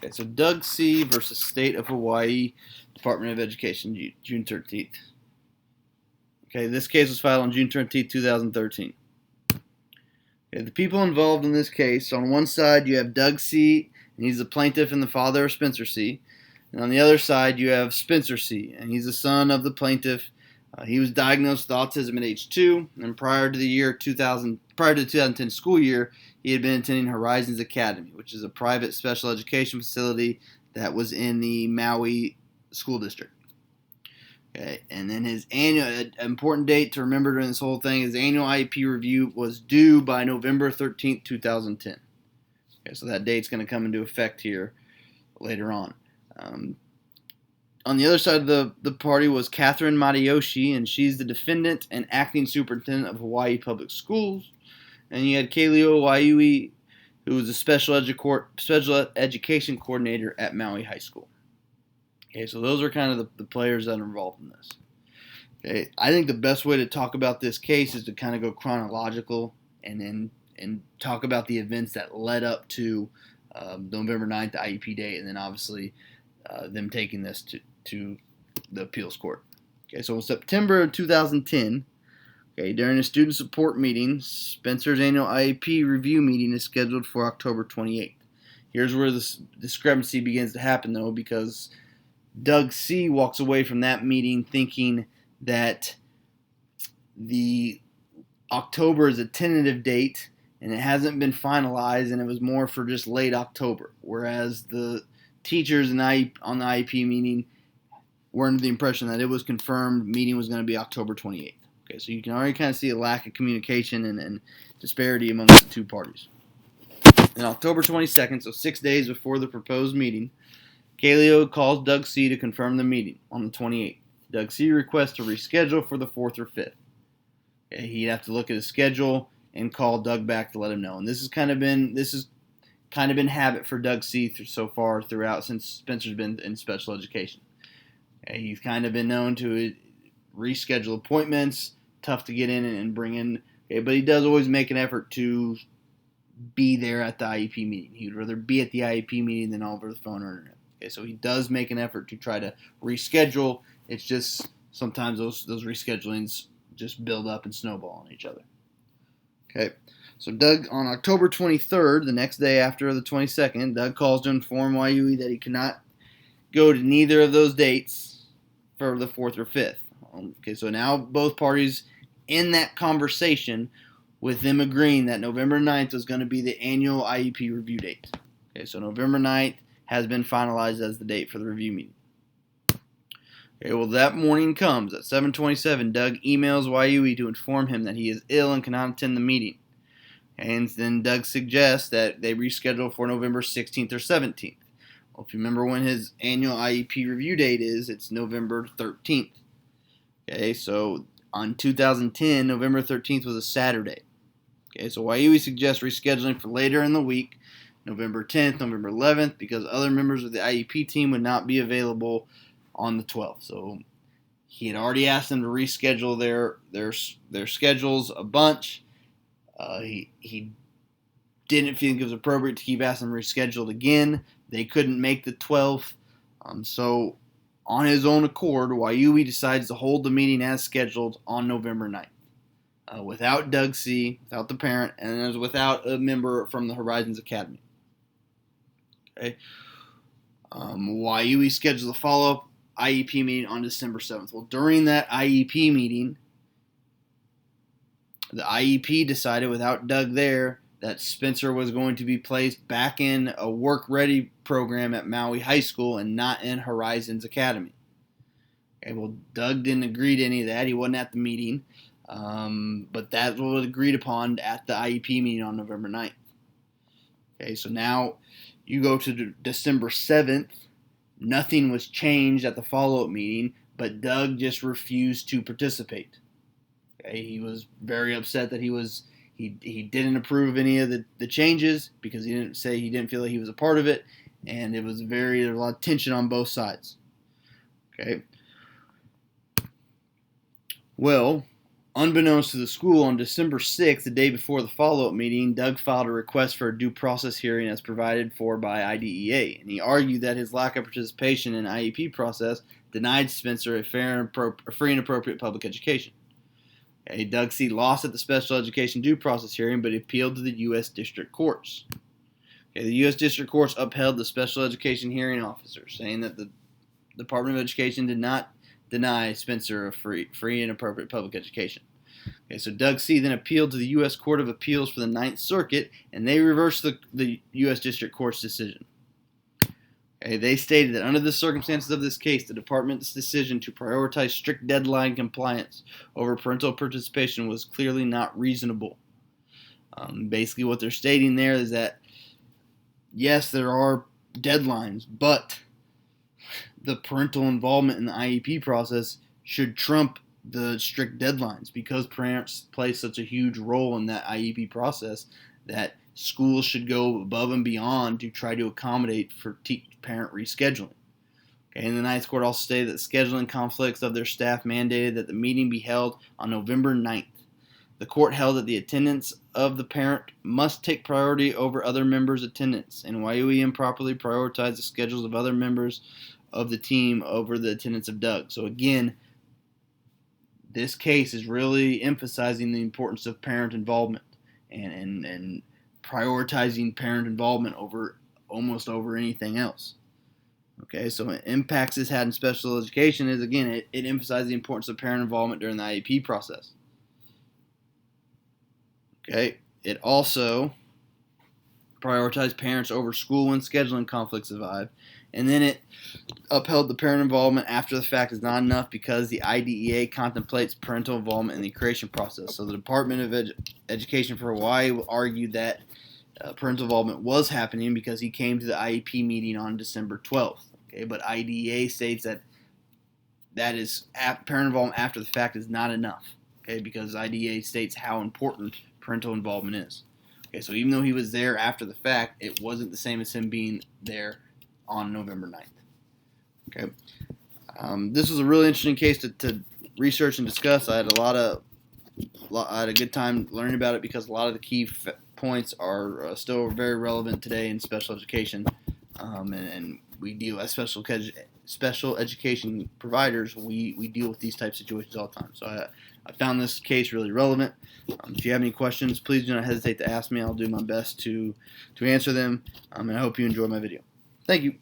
Okay, so Doug C. versus State of Hawaii Department of Education, June 13th. Okay, this case was filed on June 13th, 2013. Okay, the people involved in this case, on one side you have Doug C., and he's the plaintiff and the father of Spencer C. And on the other side you have Spencer C., and he's the son of the plaintiff. He was diagnosed with autism at age 2, and prior to the 2010 school year, he had been attending Horizons Academy, which is a private special education facility that was in the Maui school district. Okay, and then his annual important date to remember during this whole thing, his annual IEP review was due by November 13th, 2010. Okay, so that date's going to come into effect here later on. On the other side of the party was Catherine Matayoshi, and she's the defendant and acting superintendent of Hawaii Public Schools. And you had Kaleo Waiui, who was a special education coordinator at Maui High School. Okay, so those are kind of the players that are involved in this. Okay, I think the best way to talk about this case is to kind of go chronological and talk about the events that led up to November 9th, the IEP date, and then obviously them taking this to the appeals court. Okay, so in September of 2010, okay, during a student support meeting, Spencer's annual IEP review meeting is scheduled for October 28th. Here's where this discrepancy begins to happen, though, because Doug C. walks away from that meeting thinking that the October is a tentative date and it hasn't been finalized, and it was more for just late October, whereas the teachers on the IEP meeting were under the impression that it was confirmed meeting was going to be October 28th. Okay, so you can already kind of see a lack of communication and disparity amongst the two parties. On October 22nd, so 6 days before the proposed meeting, Kaleo calls Doug C. to confirm the meeting on the 28th. Doug C. requests to reschedule for the 4th or 5th. Okay, he'd have to look at his schedule and call Doug back to let him know. And this has kind of been habit for Doug C. so far throughout since Spencer's been in special education. Okay, he's kind of been known to reschedule appointments, tough to get in and bring in. Okay, but he does always make an effort to be there at the IEP meeting. He would rather be at the IEP meeting than over the phone or internet. Okay, so he does make an effort to try to reschedule. It's just sometimes those reschedulings just build up and snowball on each other. Okay, so Doug, on October 23rd, the next day after the 22nd, Doug calls to inform Waiui that he cannot go to neither of those dates for the 4th or 5th. Okay, so now both parties in that conversation with them agreeing that November 9th was going to be the annual IEP review date. Okay, so November 9th has been finalized as the date for the review meeting. Okay, well, that morning comes. At 7:27, Doug emails Waiui to inform him that he is ill and cannot attend the meeting. And then Doug suggests that they reschedule for November 16th or 17th. Well, if you remember when his annual IEP review date is, it's November 13th. Okay, so on 2010, November 13th was a Saturday. Okay, so Waiui suggests rescheduling for later in the week, November 10th, November 11th, because other members of the IEP team would not be available on the 12th. So he had already asked them to reschedule their schedules a bunch. He didn't think it was appropriate to keep asking them rescheduled again. They couldn't make the 12th. So on his own accord, Waiui decides to hold the meeting as scheduled on November 9th. Without Doug C., without the parent, and without a member from the Horizons Academy. Okay. Waiui schedules a follow-up IEP meeting on December 7th. Well, during that IEP meeting, the IEP decided, without Doug there, that Spencer was going to be placed back in a work-ready program at Maui High School and not in Horizons Academy. Okay, well, Doug didn't agree to any of that. He wasn't at the meeting. But that was agreed upon at the IEP meeting on November 9th. Okay, so now you go to December 7th. Nothing was changed at the follow-up meeting, but Doug just refused to participate. Okay, he was very upset that he didn't approve of any of the changes because he didn't feel like he was a part of it, and there was a lot of tension on both sides. Okay. Well, Unbeknownst to the school, on December 6th, the day before the follow-up meeting, Doug filed a request for a due process hearing as provided for by IDEA, and he argued that his lack of participation in the IEP process denied Spencer a free and appropriate public education. Okay, Doug C. lost at the special education due process hearing, but appealed to the U.S. District Courts. Okay, the U.S. District Courts upheld the special education hearing officer, saying that the Department of Education did not deny Spencer a free and appropriate public education. Okay, so Doug C. then appealed to the U.S. Court of Appeals for the Ninth Circuit, and they reversed the U.S. District Court's decision. Okay, they stated that under the circumstances of this case, the department's decision to prioritize strict deadline compliance over parental participation was clearly not reasonable. Basically, what they're stating there is that, yes, there are deadlines, but the parental involvement in the IEP process should trump the strict deadlines, because parents play such a huge role in that IEP process that schools should go above and beyond to try to accommodate for parent rescheduling. Okay, and the Ninth Court also stated that scheduling conflicts of their staff mandated that the meeting be held on November 9th. The court held that the attendance of the parent must take priority over other members' attendance, and YOE improperly prioritized the schedules of other members of the team over the attendance of Doug. So again, this case is really emphasizing the importance of parent involvement and prioritizing parent involvement over almost over anything else. Okay, so impacts this had in special education is, again, it emphasized the importance of parent involvement during the IEP process. Okay, it also prioritized parents over school when scheduling conflicts survive, and then it upheld the parent involvement after the fact is not enough because the IDEA contemplates parental involvement in the creation process. So the Department of Education for Hawaii argued that parental involvement was happening because he came to the IEP meeting on December 12th. Okay, but IDEA states that is parent involvement after the fact is not enough. Okay, because IDEA states how important parental involvement is. Okay, so even though he was there after the fact, it wasn't the same as him being there on November 9th. Okay, this was a really interesting case to research and discuss. I had a good time learning about it because a lot of the key points are still very relevant today in special education, and we deal as special education providers. We deal with these type of situations all the time. So I found this case really relevant. If you have any questions, please do not hesitate to ask me. I'll do my best to answer them, and I hope you enjoy my video. Thank you.